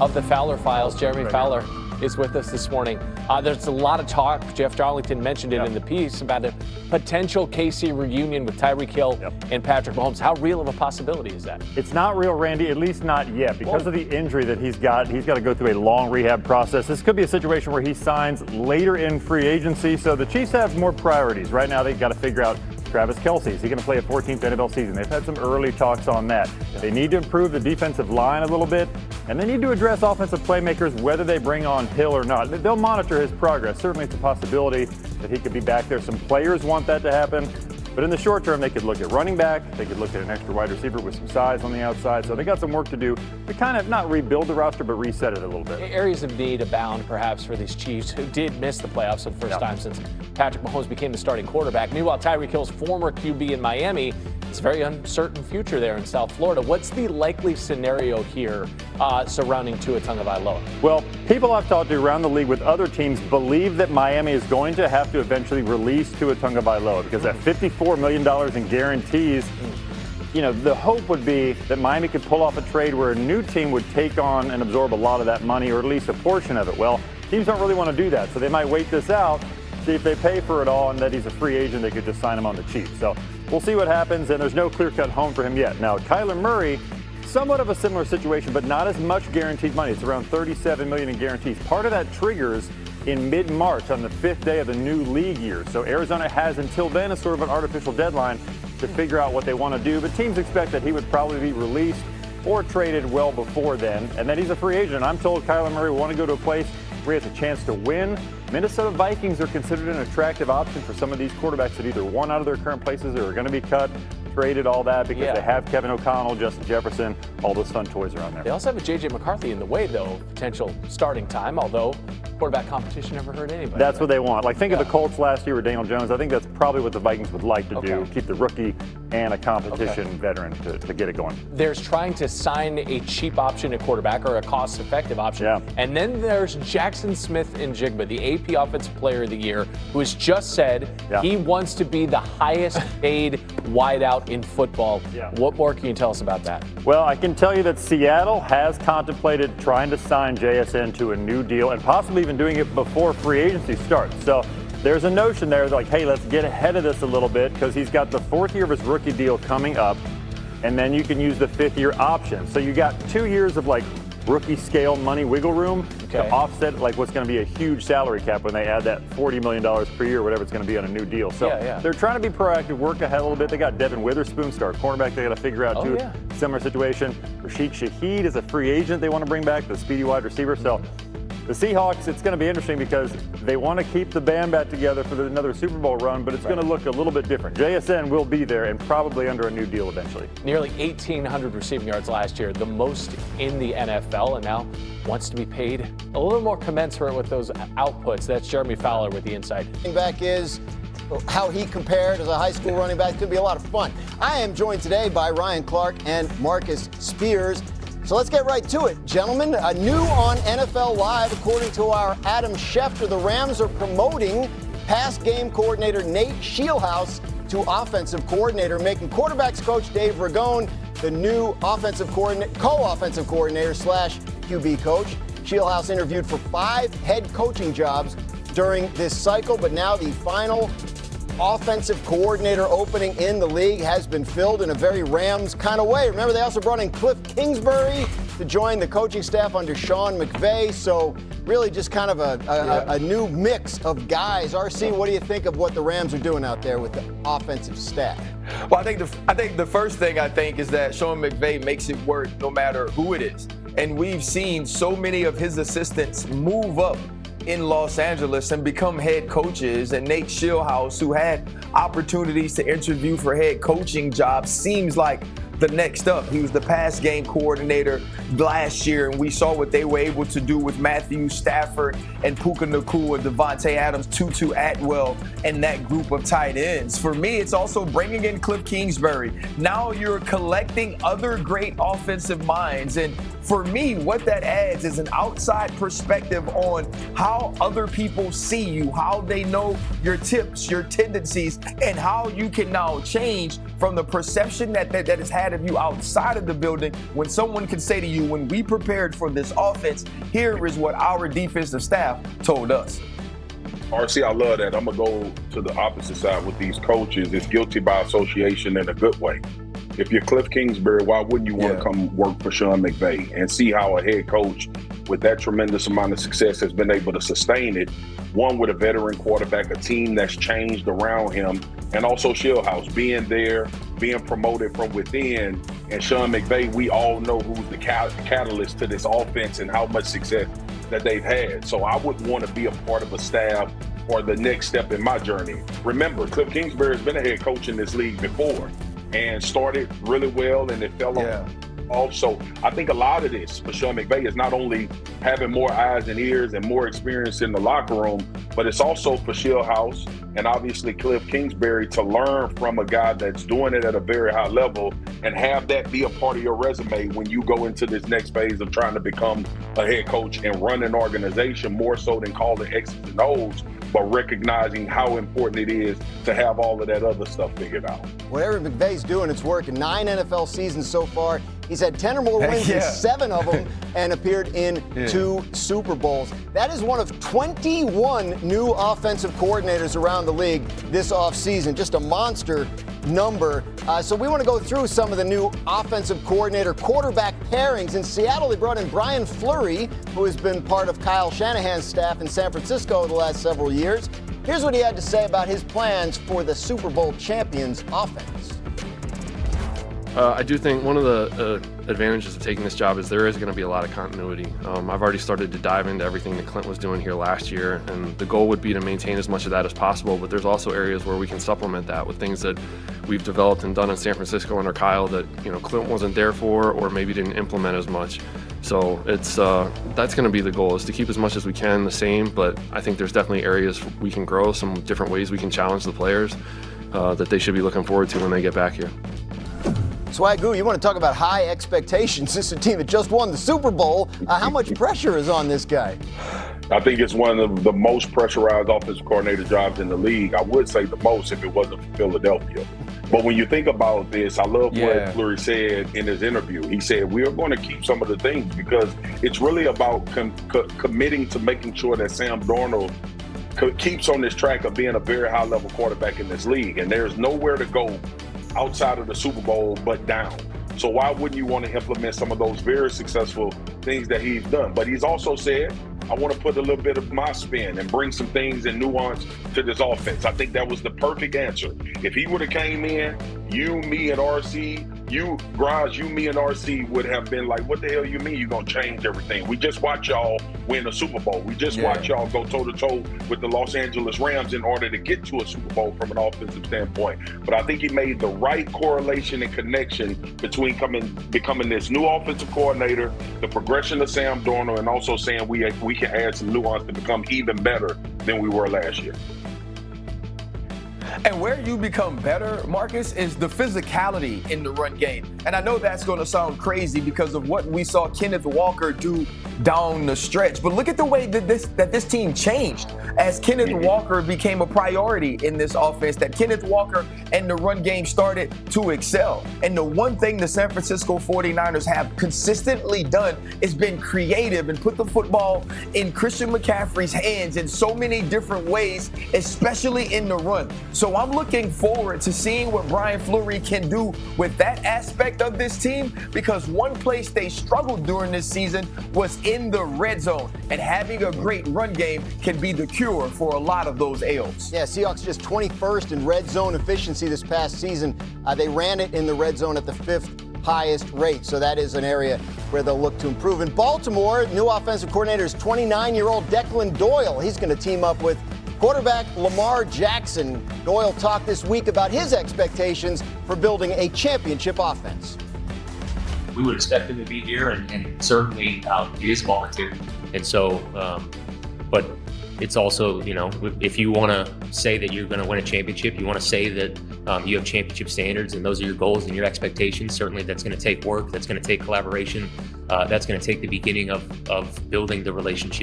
of the Fowler Files. Jeremy Fowler is with us this morning. There's a lot of talk. Jeff Darlington mentioned it in the piece about a potential KC reunion with Tyreek Hill and Patrick Mahomes. How real of a possibility is that? It's not real, Randy, at least not yet. Because of the injury that he's got to go through a long rehab process. This could be a situation where he signs later in free agency. So the Chiefs have more priorities. Right now they've got to figure out Travis Kelce. Is he going to play a 14th NFL season? They've had some early talks on that. They need to improve the defensive line a little bit, and they need to address offensive playmakers whether they bring on Hill or not. They'll monitor his progress. Certainly it's a possibility that he could be back there. Some players want that to happen. But in the short term, they could look at running back. They could look at an extra wide receiver with some size on the outside. So they got some work to do to kind of not rebuild the roster, but reset it a little bit. Areas of need abound, perhaps, for these Chiefs who did miss the playoffs for the first time since Patrick Mahomes became the starting quarterback. Meanwhile, Tyreek Hill's former QB in Miami, it's a very uncertain future there in South Florida. What's the likely scenario here surrounding Tua Tagovailoa? Well, people I've talked to around the league with other teams believe that Miami is going to have to eventually release Tua Tagovailoa because at $54 million in guarantees, you know, the hope would be that Miami could pull off a trade where a new team would take on and absorb a lot of that money, or at least a portion of it. Well, teams don't really want to do that, so they might wait this out, see if they pay for it all, and that he's a free agent, they could just sign him on the cheap. So we'll see what happens, and there's no clear-cut home for him yet. Now, Kyler Murray, somewhat of a similar situation, but not as much guaranteed money. It's around $37 million in guarantees. Part of that triggers in mid-March on the 5th day of the new league year. So Arizona has until then a sort of an artificial deadline to figure out what they want to do. But teams expect that he would probably be released or traded well before then. And then he's a free agent. I'm told Kyler Murray will want to go to a place where he has a chance to win. Minnesota Vikings are considered an attractive option for some of these quarterbacks that either want out of their current places or are going to be cut, traded, all that, because they have Kevin O'Connell, Justin Jefferson, all those fun toys around there. They also have a J.J. McCarthy in the way, though, potential starting time, although quarterback competition never hurt anybody. That's what they want. Like, think of the Colts last year with Daniel Jones. I think that's probably what the Vikings would like to do, keep the rookie and a competition veteran to get it going. There's trying to sign a cheap option at quarterback or a cost-effective option. And then there's Jackson Smith-Njigba, the AP Offensive Player of the Year, who has just said he wants to be the highest paid wideout in football. What more can you tell us about that? Well, I can tell you that Seattle has contemplated trying to sign JSN to a new deal and possibly even doing it before free agency starts. So there's a notion there like, hey, let's get ahead of this a little bit because he's got the 4th year of his rookie deal coming up, and then you can use the 5th year option. So you got 2 years of like rookie scale money wiggle room to offset like what's going to be a huge salary cap when they add that $40 million per year, whatever it's going to be on a new deal. So they're trying to be proactive, work ahead a little bit. They got Devin Witherspoon, star cornerback, they got to figure out too. Similar situation. Rashid Shaheed is a free agent they want to bring back, the speedy wide receiver. So the Seahawks, it's going to be interesting because they want to keep the band back together for another Super Bowl run, but it's going to look a little bit different. JSN will be there and probably under a new deal eventually. Nearly 1,800 receiving yards last year, the most in the NFL, and now wants to be paid a little more commensurate with those outputs. That's Jeremy Fowler with the Insight. Running back is how he compared as a high school running back. It's going to be a lot of fun. I am joined today by Ryan Clark and Marcus Spears. So let's get right to it, gentlemen. New on NFL Live, according to our Adam Schefter, the Rams are promoting past game coordinator Nate Scheelhaase to offensive coordinator, making quarterbacks coach Dave Ragone the new offensive coordinator, co-offensive coordinator / QB coach. Scheelhaase interviewed for 5 head coaching jobs during this cycle, but now the final offensive coordinator opening in the league has been filled in a very Rams kind of way. Remember, they also brought in Cliff Kingsbury to join the coaching staff under Sean McVay. So really just kind of a new mix of guys. RC, what do you think of what the Rams are doing out there with the offensive staff? Well, I think the first thing I think is that Sean McVay makes it work no matter who it is. And we've seen so many of his assistants move up in Los Angeles and become head coaches. And Nate Scheelhaase, who had opportunities to interview for head coaching jobs, seems like the next up. He was the pass game coordinator last year, and we saw what they were able to do with Matthew Stafford and Puka Nacua, Devontae Adams, Tutu Atwell, and that group of tight ends. For me, it's also bringing in Cliff Kingsbury. Now you're collecting other great offensive minds, and for me, what that adds is an outside perspective on how other people see you, how they know your tips, your tendencies, and how you can now change from the perception that is had of you outside of the building. When someone can say to you, when we prepared for this offense, here is what our defensive staff told us. RC, I love that. I'm going to go to the opposite side with these coaches. It's guilty by association in a good way. If you're Cliff Kingsbury, why wouldn't you want to come work for Sean McVay and see how a head coach with that tremendous amount of success has been able to sustain it? One, with a veteran quarterback, a team that's changed around him, and also Shieldhouse being there, being promoted from within. And Sean McVay, we all know who's the catalyst to this offense and how much success that they've had. So I would want to be a part of a staff or the next step in my journey. Remember, Cliff Kingsbury has been a head coach in this league before and started really well, and it fell off. So I think a lot of this for Sean McVay is not only having more eyes and ears and more experience in the locker room, but it's also for Shieldhouse and obviously Cliff Kingsbury to learn from a guy that's doing it at a very high level and have that be a part of your resume when you go into this next phase of trying to become a head coach and run an organization, more so than calling X's and O's, but recognizing how important it is to have all of that other stuff figured out. Whatever McVay's doing, it's working. 9 NFL seasons so far. He's had 10 or more wins in 7 of them and appeared in 2 Super Bowls. That is one of 21 new offensive coordinators around the league this offseason. Just a monster number. So we want to go through some of the new offensive coordinator quarterback pairings. In Seattle, they brought in Brian Fleury, who has been part of Kyle Shanahan's staff in San Francisco the last several years. Here's what he had to say about his plans for the Super Bowl champions offense. I do think one of the advantages of taking this job is there is going to be a lot of continuity. I've already started to dive into everything that Clint was doing here last year, and the goal would be to maintain as much of that as possible, but there's also areas where we can supplement that with things that we've developed and done in San Francisco under Kyle that Clint wasn't there for or maybe didn't implement as much. So it's that's going to be the goal, is to keep as much as we can the same, but I think there's definitely areas we can grow, some different ways we can challenge the players that they should be looking forward to when they get back here. Swagoo, you want to talk about high expectations. This is a team that just won the Super Bowl. How much pressure is on this guy? I think it's one of the most pressurized offensive coordinator jobs in the league. I would say the most if it wasn't for Philadelphia. But when you think about this, I love what Fleury said in his interview. He said, we are going to keep some of the things because it's really about committing to making sure that Sam Darnold keeps on this track of being a very high-level quarterback in this league. And there's nowhere to go outside of the Super Bowl but down. So why wouldn't you want to implement some of those very successful things that he's done? But he's also said, I want to put a little bit of my spin and bring some things and nuance to this offense. I think that was the perfect answer. If he would have came in, you, me, and RC, you, Graz, you, me, and RC would have been like, what the hell you mean you're going to change everything? We just watch y'all win a Super Bowl. We just watch y'all go toe-to-toe with the Los Angeles Rams in order to get to a Super Bowl from an offensive standpoint. But I think he made the right correlation and connection between becoming this new offensive coordinator, the progression of Sam Darnold, and also saying we can add some nuance to become even better than we were last year. And where you become better, Marcus, is the physicality in the run game. And I know that's going to sound crazy because of what we saw Kenneth Walker do down the stretch. But look at the way that this team changed as Kenneth Walker became a priority in this offense, that Kenneth Walker and the run game started to excel. And the one thing the San Francisco 49ers have consistently done is been creative and put the football in Christian McCaffrey's hands in so many different ways, especially in the run. So I'm looking forward to seeing what Brian Fleury can do with that aspect of this team, because one place they struggled during this season was in the red zone, and having a great run game can be the cure for a lot of those ails. Yeah, Seahawks just 21st in red zone efficiency this past season. They ran it in the red zone at the 5th highest rate, so that is an area where they'll look to improve. In Baltimore, new offensive coordinator is 29-year-old Declan Doyle. He's going to team up with quarterback Lamar Jackson. Doyle talked this week about his expectations for building a championship offense. We would expect him to be here and certainly he is volunteer. And so, but it's also, if you want to say that you're going to win a championship, you want to say that you have championship standards and those are your goals and your expectations. Certainly that's going to take work. That's going to take collaboration that's going to take the beginning of building the relationship.